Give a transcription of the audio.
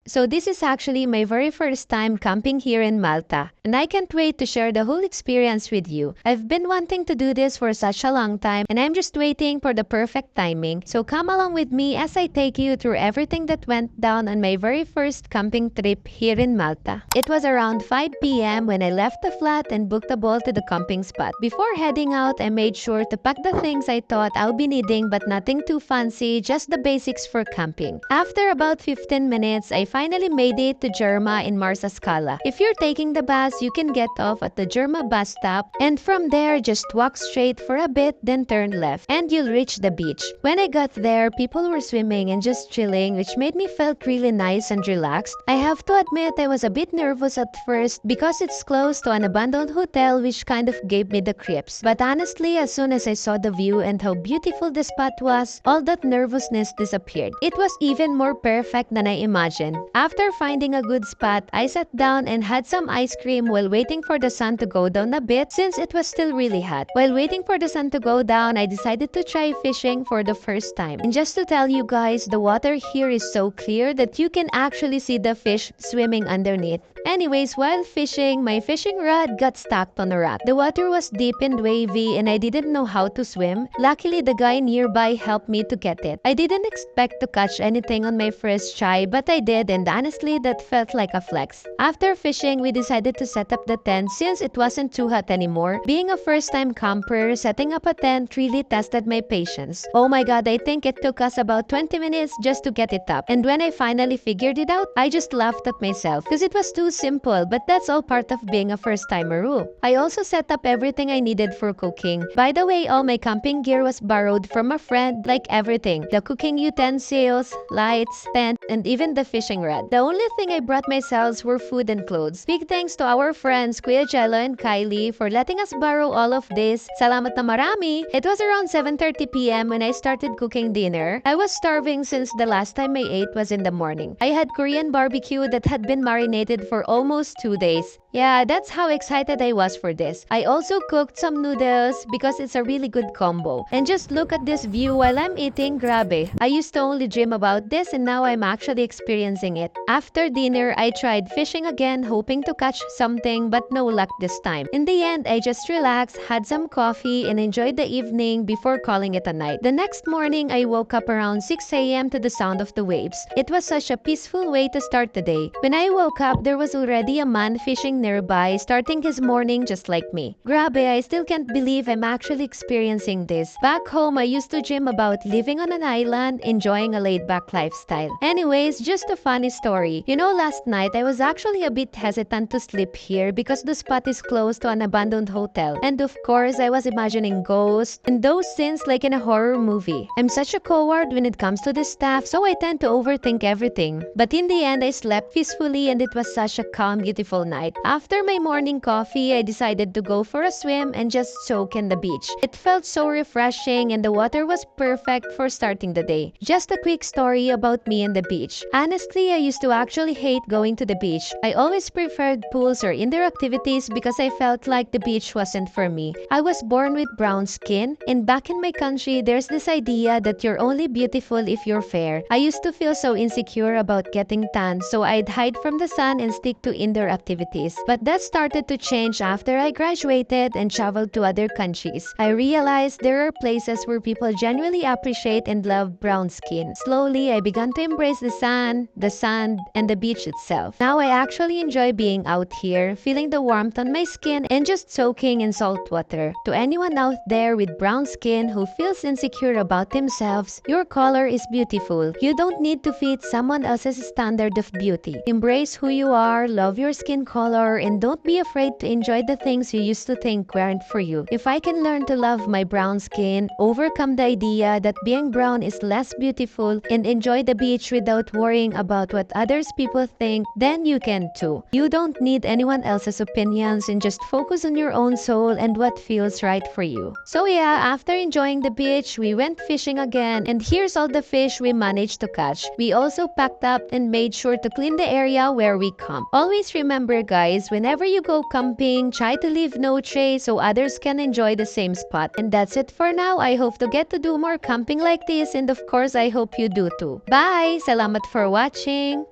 So this is actually my very first time camping here in Malta, and I can't wait to share the whole experience with you. I've been wanting to do this for such a long time, and I'm just waiting for the perfect timing. So come along with me as I take you through everything that went down on my very first camping trip here in Malta. It was around 5 p.m. when I left the flat and booked a bolt to the camping spot. Before heading out, I made sure to pack the things I thought I'll be needing, but nothing too fancy, just the basics for camping. After about 15 minutes, I finally made it to Germa in Marsa Scala. If you're taking the bus, you can get off at the Germa bus stop, and from there, just walk straight for a bit, then turn left, and you'll reach the beach. When I got there, people were swimming and just chilling, which made me felt really nice and relaxed. I have to admit I was a bit nervous at first because it's close to an abandoned hotel, which kind of gave me the creeps. But honestly, as soon as I saw the view and how beautiful the spot was, all that nervousness disappeared. It was even more perfect than I imagined. After finding a good spot, I sat down and had some ice cream while waiting for the sun to go down a bit since it was still really hot. While waiting for the sun to go down, I decided to try fishing for the first time. And just to tell you guys, the water here is so clear that you can actually see the fish swimming underneath. Anyways, while fishing, my fishing rod got stuck on a rock. The water was deep and wavy and I didn't know how to swim. Luckily, the guy nearby helped me to get it. I didn't expect to catch anything on my first try, but I did, and honestly, that felt like a flex. After fishing, we decided to set up the tent since it wasn't too hot anymore. Being a first-time camper, setting up a tent really tested my patience. Oh my god, I think it took us about 20 minutes just to get it up. And when I finally figured it out, I just laughed at myself because it was too simple, but that's all part of being a first-timer rule. I also set up everything I needed for cooking. By the way, all my camping gear was borrowed from a friend, like everything. The cooking utensils, lights, tent, and even the fishing rod. The only thing I brought myself were food and clothes. Big thanks to our friends Kuya Jello and Kylie for letting us borrow all of this. Salamat na marami! It was around 7:30 p.m. when I started cooking dinner. I was starving since the last time I ate was in the morning. I had Korean barbecue that had been marinated for almost 2 days. Yeah, that's how excited I was for this. I also cooked some noodles because it's a really good combo. And just look at this view while I'm eating, grabe. I used to only dream about this and now I'm actually experiencing it. After dinner, I tried fishing again, hoping to catch something, but no luck this time. In the end, I just relaxed, had some coffee, and enjoyed the evening before calling it a night. The next morning, I woke up around 6 a.m. to the sound of the waves. It was such a peaceful way to start the day. When I woke up, there was already a man fishing nearby, starting his morning just like me. Grabe, I still can't believe I'm actually experiencing this. Back home, I used to dream about living on an island, enjoying a laid-back lifestyle. Anyways, just a funny story. You know, last night, I was actually a bit hesitant to sleep here because the spot is close to an abandoned hotel. And of course, I was imagining ghosts and those scenes like in a horror movie. I'm such a coward when it comes to this stuff, so I tend to overthink everything. But in the end, I slept peacefully and it was such a calm, beautiful night. After my morning coffee, I decided to go for a swim and just soak in the beach. It felt so refreshing and the water was perfect for starting the day. Just a quick story about me and the beach. Honestly, I used to actually hate going to the beach. I always preferred pools or indoor activities because I felt like the beach wasn't for me. I was born with brown skin, and back in my country, there's this idea that you're only beautiful if you're fair. I used to feel so insecure about getting tan, so I'd hide from the sun and stick to indoor activities. But that started to change after I graduated and traveled to other countries. I realized there are places where people genuinely appreciate and love brown skin. Slowly, I began to embrace the sun, the sand, and the beach itself. Now I actually enjoy being out here, feeling the warmth on my skin and just soaking in salt water. To anyone out there with brown skin who feels insecure about themselves, your color is beautiful. You don't need to fit someone else's standard of beauty. Embrace who you are, love your skin color, and don't be afraid to enjoy the things you used to think weren't for you. If I can learn to love my brown skin, overcome the idea that being brown is less beautiful, and enjoy the beach without worrying about what others people think, then you can too. You don't need anyone else's opinions and just focus on your own soul and what feels right for you. So yeah, after enjoying the beach, we went fishing again, and here's all the fish we managed to catch. We also packed up and made sure to clean the area where we camp. Always remember guys, whenever you go camping, try to leave no trace so others can enjoy the same spot. And that's it for now. I hope to get to do more camping like this, and of course I hope you do too. Bye! Salamat for watching!